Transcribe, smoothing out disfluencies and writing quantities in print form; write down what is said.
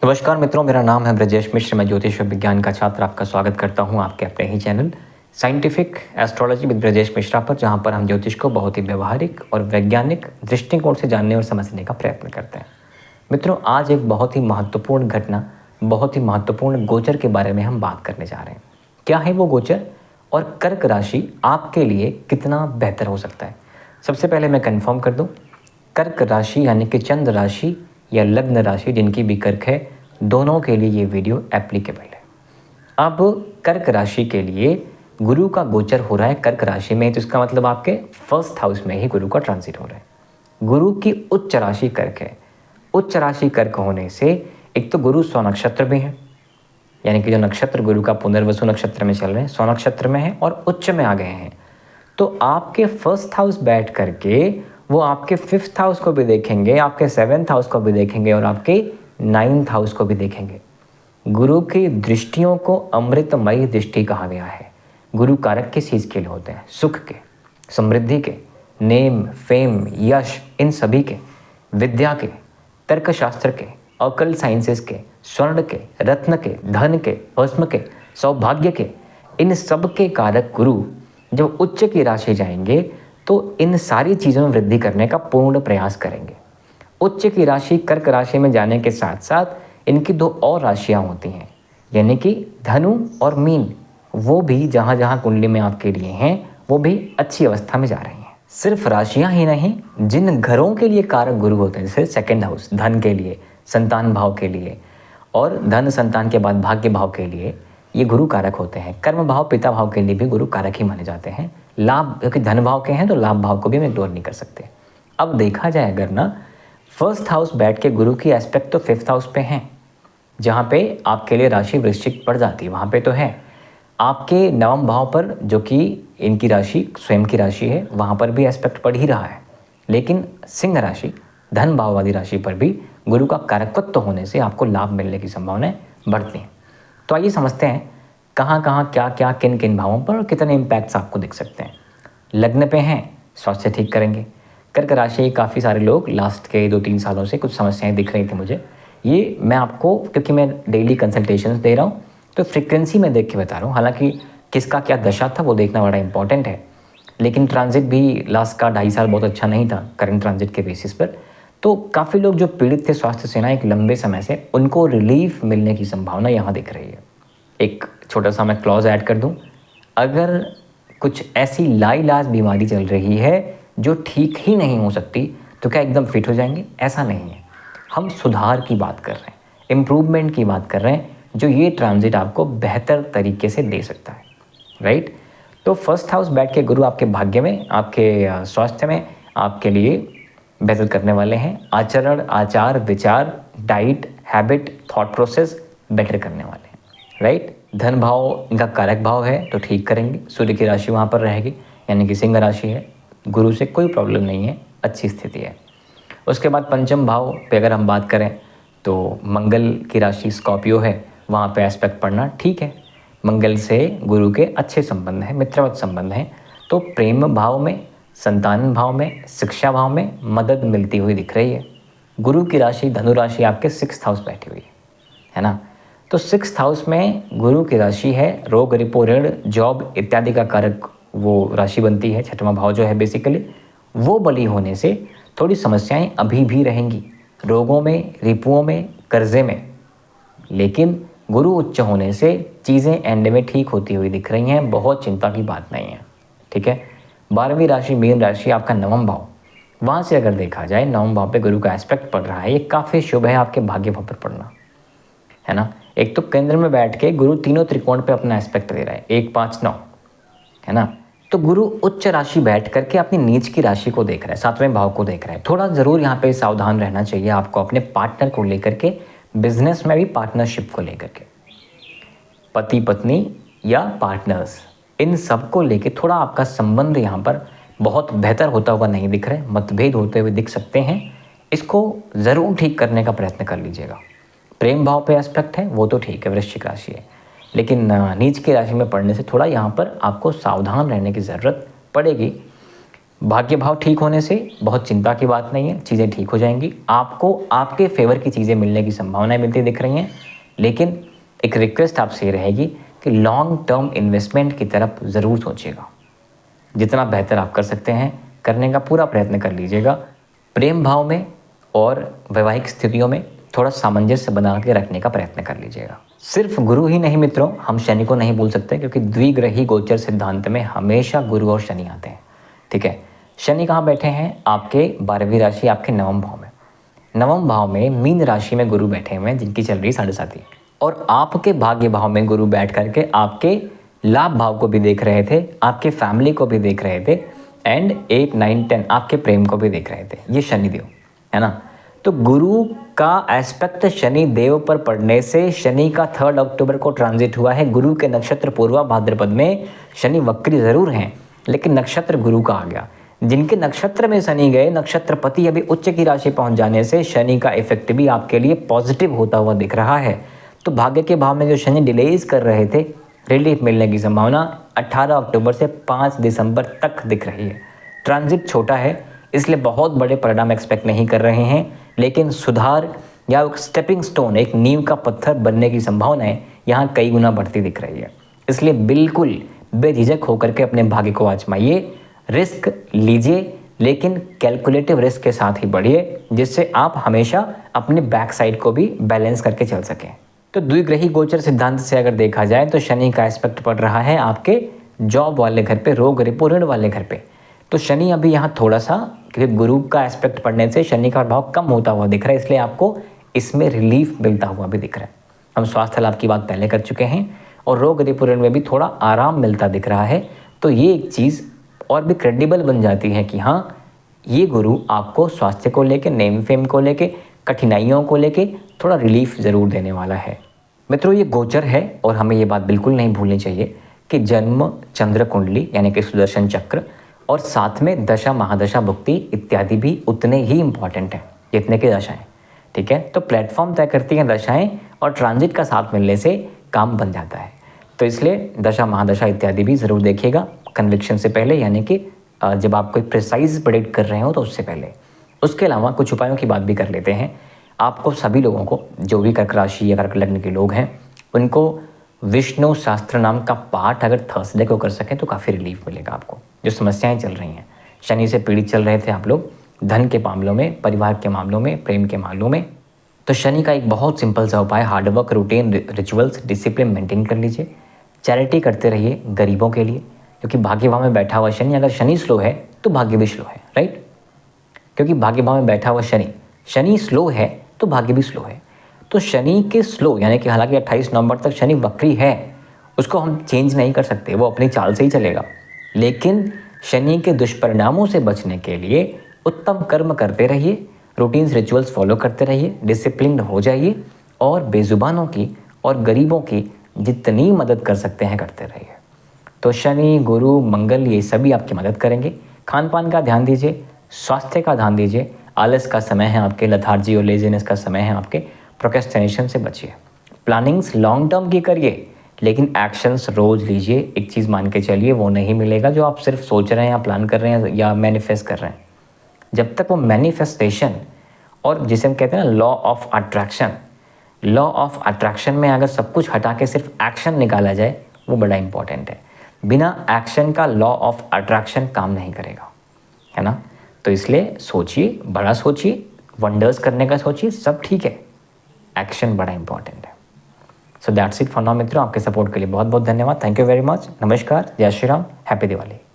नमस्कार मित्रों, मेरा नाम है ब्रजेश मिश्र। मैं ज्योतिष विज्ञान का छात्र आपका स्वागत करता हूं आपके अपने ही channel scientific astrology with Brajesh Mishra पर, जहां पर हम ज्योतिष को बहुत ही व्यवहारिक और वैज्ञानिक दृष्टिकोण से जानने और समझने का प्रयत्न करते हैं। मित्रों, आज एक बहुत ही महत्वपूर्ण घटना, बहुत ही महत्वपूर्ण गोचर के बारे में हम बात करने जा रहे हैं। क्या है वो गोचर और कर्क राशि आपके लिए कितना बेहतर हो सकता है? सबसे पहले मैं कन्फर्म कर दूँ, कर्क राशि यानी कि चंद्र राशि या लग्न राशि जिनकी भी कर्क है, दोनों के लिए ये वीडियो एप्लीकेबल है। अब कर्क राशि के लिए गुरु का गोचर हो रहा है कर्क राशि में, तो इसका मतलब आपके फर्स्ट हाउस में ही गुरु का ट्रांजिट हो रहा है। गुरु की उच्च राशि कर्क है। उच्च राशि कर्क होने से एक तो गुरु स्व नक्षत्र में है, यानी कि जो नक्षत्र गुरु का पुनर्वसु नक्षत्र में चल रहे हैं, स्व नक्षत्र में है और उच्च में आ गए हैं। तो आपके फर्स्ट हाउस बैठ करके वो आपके फिफ्थ हाउस को भी देखेंगे, आपके सेवेंथ हाउस को भी देखेंगे और आपके नाइन्थ हाउस को भी देखेंगे। गुरु की दृष्टियों को अमृतमयी दृष्टि कहा गया है। गुरु कारक किस चीज़ के लिए होते हैं? सुख के, समृद्धि के, नेम, फेम, यश, इन सभी के, विद्या के, तर्कशास्त्र के, ऑकल्ट साइंसेस के, स्वर्ण के, रत्न के, धन के, भस्म के, सौभाग्य के, इन सब के कारक गुरु जब उच्च की राशि जाएंगे तो इन सारी चीज़ों में वृद्धि करने का पूर्ण प्रयास करेंगे। उच्च की राशि कर्क राशि में जाने के साथ साथ इनकी दो और राशियां होती हैं, यानी कि धनु और मीन। वो भी जहाँ जहाँ कुंडली में आपके लिए हैं वो भी अच्छी अवस्था में जा रही हैं। सिर्फ राशियां ही नहीं, जिन घरों के लिए कारक गुरु होते हैं, जैसे सेकेंड हाउस धन के लिए, संतान भाव के लिए और धन संतान के बाद भाग्य भाव के लिए, ये गुरु कारक होते हैं। कर्म भाव, पिता भाव के लिए भी गुरु कारक ही माने जाते हैं। लाभ, क्योंकि धन भाव के हैं तो लाभ भाव को भी हम इग्नोर नहीं कर सकते। अब देखा जाए अगर ना, फर्स्ट हाउस बैठ के गुरु की एस्पेक्ट तो फिफ्थ हाउस पे हैं, जहाँ पे आपके लिए राशि वृश्चिक पड़ जाती है, वहाँ पे तो है। आपके नवम भाव पर, जो कि इनकी राशि स्वयं की राशि है, वहाँ पर भी एस्पेक्ट पड़ ही रहा है। लेकिन सिंह राशि, धन भाव वाली राशि पर भी गुरु का कारकत्व होने से आपको लाभ मिलने की संभावनाएं बढ़ती हैं। तो आइए समझते हैं कहाँ कहाँ, क्या क्या, किन किन भावों पर और कितने इम्पैक्ट्स आपको दिख सकते हैं। लग्न पे हैं, स्वास्थ्य ठीक करेंगे। कर्क राशि काफ़ी सारे लोग लास्ट के 2-3 सालों से कुछ समस्याएं दिख रही थी मुझे। ये मैं आपको, क्योंकि मैं डेली कंसल्टेशंस दे रहा हूँ तो फ्रीक्वेंसी में देख के बता रहा हूँ। हालांकि किसका क्या दशा था वो देखना बड़ा इंपॉर्टेंट है, लेकिन ट्रांजिट भी लास्ट का 2.5 साल बहुत अच्छा नहीं था करंट ट्रांजिट के बेसिस पर। तो काफ़ी लोग जो पीड़ित थे स्वास्थ्य से ना एक लंबे समय से, उनको रिलीफ मिलने की संभावना यहाँ दिख रही है। एक छोटा सा मैं क्लॉज ऐड कर दूँ, अगर कुछ ऐसी लाइलाज बीमारी चल रही है जो ठीक ही नहीं हो सकती, तो क्या एकदम फिट हो जाएंगे? ऐसा नहीं है। हम सुधार की बात कर रहे हैं, इम्प्रूवमेंट की बात कर रहे हैं, जो ये ट्रांजिट आपको बेहतर तरीके से दे सकता है, राइट? तो फर्स्ट हाउस बैठ के गुरु आपके भाग्य में, आपके स्वास्थ्य में आपके लिए बेहतर करने वाले हैं। आचरण, आचार, विचार, diet, habit, thought process better करने वाले हैं, राइट? धन भाव इनका कारक भाव है तो ठीक करेंगे। सूर्य की राशि वहाँ पर रहेगी, यानी कि सिंह राशि है। गुरु से कोई प्रॉब्लम नहीं है, अच्छी स्थिति है। उसके बाद पंचम भाव पे अगर हम बात करें तो मंगल की राशि स्कॉर्पियो है, वहाँ पे एस्पेक्ट पढ़ना ठीक है। मंगल से गुरु के अच्छे संबंध हैं, मित्रवत संबंध हैं। तो प्रेम भाव में, संतान भाव में, शिक्षा भाव में मदद मिलती हुई दिख रही है। गुरु की राशि धनु राशि आपके 6th हाउस बैठी हुई है ना। तो 6th हाउस में गुरु की राशि है, रोग, रिपो, ऋण, जॉब इत्यादि का कारक वो राशि बनती है। 6वां भाव जो है बेसिकली वो बली होने से थोड़ी समस्याएं अभी भी रहेंगी, रोगों में, रिपुओं में, कर्जे में। लेकिन गुरु उच्च होने से चीज़ें एंड में ठीक होती हुई दिख रही हैं, बहुत चिंता की बात नहीं है, ठीक है। 12वीं राशि मीन राशि आपका नवम भाव, वहाँ से अगर देखा जाए नवम भाव पे गुरु का एस्पेक्ट पड़ रहा है, ये काफ़ी शुभ है आपके भाग्य भाव पर पड़ना, है ना। एक तो केंद्र में बैठ के गुरु तीनों त्रिकोण पे अपना एस्पेक्ट दे रहा है, 1, 5, 9, है ना। तो गुरु उच्च राशि बैठ करके अपनी नीच की राशि को देख रहा है, 7वें भाव को देख रहा है। थोड़ा ज़रूर यहाँ पे सावधान रहना चाहिए आपको अपने पार्टनर को लेकर के, बिजनेस में भी पार्टनरशिप को लेकर के, पति पत्नी या पार्टनर्स, इन सब को लेके थोड़ा आपका संबंध यहाँ पर बहुत बेहतर होता हुआ नहीं दिख रहा है, मतभेद होते हुए दिख सकते हैं। इसको ज़रूर ठीक करने का प्रयत्न कर लीजिएगा। प्रेम भाव पे एस्पेक्ट है वो तो ठीक है, वृश्चिक राशि है, लेकिन नीच की राशि में पढ़ने से थोड़ा यहाँ पर आपको सावधान रहने की ज़रूरत पड़ेगी। भाग्य भाव ठीक होने से बहुत चिंता की बात नहीं है, चीज़ें ठीक हो जाएंगी। आपको आपके फेवर की चीज़ें मिलने की संभावनाएं मिलती दिख रही हैं, लेकिन एक रिक्वेस्ट आपसे ये रहेगी कि लॉन्ग टर्म इन्वेस्टमेंट की तरफ ज़रूर सोचिएगा। जितना बेहतर आप कर सकते हैं करने का पूरा प्रयत्न कर लीजिएगा। प्रेम भाव में और वैवाहिक स्थितियों में थोड़ा सामंजस्य बना के रखने का प्रयत्न कर लीजिएगा। सिर्फ गुरु ही नहीं मित्रों, हम शनि को नहीं भूल सकते, क्योंकि द्विग्रही गोचर सिद्धांत में हमेशा गुरु और शनि आते हैं। ठीक है, शनि कहाँ बैठे हैं? आपके 12वीं राशि, आपके नवम भाव में। नवम भाव में मीन राशि में गुरु बैठे हुए हैं, जिनकी चल रही 7.5, और आपके भाग्य भाव में गुरु बैठ करके आपके लाभ भाव को भी देख रहे थे, आपके फैमिली को भी देख रहे थे, एंड 8, 9, 10 आपके प्रेम को भी देख रहे थे। ये शनिदेव है ना। तो गुरु का एस्पेक्ट शनि देव पर पड़ने से शनि का 3 अक्टूबर को ट्रांजिट हुआ है। गुरु के नक्षत्र पूर्वा भाद्रपद में शनि वक्री जरूर हैं, लेकिन नक्षत्र गुरु का आ गया। जिनके नक्षत्र में शनि गए, नक्षत्रपति अभी उच्च की राशि पहुंच जाने से शनि का इफेक्ट भी आपके लिए पॉजिटिव होता हुआ दिख रहा है। तो भाग्य के भाव में जो शनि डिलेज कर रहे थे, रिलीफ मिलने की संभावना 18 अक्टूबर से 5 दिसंबर तक दिख रही है। ट्रांजिट छोटा है, इसलिए बहुत बड़े परिणाम एक्सपेक्ट नहीं कर रहे हैं, लेकिन सुधार या एक स्टेपिंग स्टोन, एक नींव का पत्थर बनने की संभावनाएं यहाँ कई गुना बढ़ती दिख रही है। इसलिए बिल्कुल बेझिझक होकर के अपने भाग्य को आजमाइए, रिस्क लीजिए, लेकिन कैलकुलेटिव रिस्क के साथ ही बढ़िए, जिससे आप हमेशा अपने बैक साइड को भी बैलेंस करके चल सकें। तो द्विग्रही गोचर सिद्धांत से अगर देखा जाए तो शनि का एस्पेक्ट पड़ रहा है आपके जॉब वाले घर पे, रोग रिपो ऋण वाले घर पे। तो शनि अभी यहाँ थोड़ा सा, क्योंकि गुरु का एस्पेक्ट पड़ने से शनि का प्रभाव कम होता हुआ दिख रहा है, इसलिए आपको इसमें रिलीफ मिलता हुआ भी दिख रहा है। हम स्वास्थ्य लाभ की बात पहले कर चुके हैं, और रोग रिपो ऋण में भी थोड़ा आराम मिलता दिख रहा है। तो ये एक चीज़ और भी क्रेडिबल बन जाती है कि हाँ, ये गुरु आपको स्वास्थ्य को लेके, नेम फेम को लेके, कठिनाइयों को लेके थोड़ा रिलीफ ज़रूर देने वाला है। मित्रों, ये गोचर है और हमें ये बात बिल्कुल नहीं भूलनी चाहिए कि जन्म चंद्र कुंडली यानी कि सुदर्शन चक्र और साथ में दशा, महादशा, भुक्ति इत्यादि भी उतने ही इम्पॉर्टेंट हैं जितने की दशाएं। ठीक है, तो प्लेटफॉर्म तय करती हैं दशाएं, और ट्रांजिट का साथ मिलने से काम बन जाता है। तो इसलिए दशा, महादशा इत्यादि भी ज़रूर देखिएगा कन्विक्शन से पहले, यानी कि जब आप कोई प्रिसाइज प्रेडिक्ट कर रहे हो तो उससे पहले। उसके अलावा कुछ उपायों की बात भी कर लेते हैं। आपको सभी लोगों को, जो भी कर्क राशि या कर्क लग्न के लोग हैं, उनको विष्णु शास्त्र नाम का पाठ अगर थर्सडे को कर सकें तो काफ़ी रिलीफ मिलेगा आपको। जो समस्याएं चल रही हैं, शनि से पीड़ित चल रहे थे आप लोग, धन के मामलों में, परिवार के मामलों में, प्रेम के मामलों में, तो शनि का एक बहुत सिंपल सा उपाय, hard work, routine, rituals, discipline maintain कर लीजिए। चैरिटी करते रहिए गरीबों के लिए, क्योंकि भाग्य भाव में बैठा हुआ शनि, अगर शनि स्लो है तो भाग्य भी स्लो है, राइट। क्योंकि भाग्य भाव में बैठा हुआ शनि स्लो है तो भाग्य भी स्लो है। तो शनि के स्लो, यानी कि हालांकि 28 नवंबर तक शनि वक्री है, उसको हम चेंज नहीं कर सकते, वो अपनी चाल से ही चलेगा। लेकिन शनि के दुष्परिणामों से बचने के लिए उत्तम कर्म करते रहिए, रूटीन्स, रिचुअल्स फॉलो करते रहिए, डिसिप्लिन हो जाइए, और बेजुबानों की और गरीबों की जितनी मदद कर सकते हैं करते रहिए। तो शनि, गुरु, मंगल ये सभी आपकी मदद करेंगे। खान पान का ध्यान दीजिए, स्वास्थ्य का ध्यान दीजिए, आलस का समय है आपके, लथार्जी और लेजीनेस का समय है आपके, प्रोक्रेस्टिनेशन से बचिए। प्लानिंग्स लॉन्ग टर्म की करिए, लेकिन एक्शंस रोज लीजिए। एक चीज़ मान के चलिए, वो नहीं मिलेगा जो आप सिर्फ सोच रहे हैं या प्लान कर रहे हैं या मैनिफेस्ट कर रहे हैं। जब तक वो मैनिफेस्टेशन, और जिसे हम कहते हैं ना लॉ ऑफ अट्रैक्शन में अगर सब कुछ हटा के सिर्फ एक्शन निकाला जाए, वो बड़ा इंपॉर्टेंट है। बिना एक्शन का लॉ ऑफ अट्रैक्शन काम नहीं करेगा, है ना। तो इसलिए सोचिए, बड़ा सोचिए, वंडर्स करने का सोचिए, सब ठीक है, एक्शन बड़ा इंपॉर्टेंट है। So that's it for now मित्रों। आपके सपोर्ट के लिए बहुत बहुत धन्यवाद। Thank you very much. नमस्कार, जय श्री राम, हैप्पी दिवाली।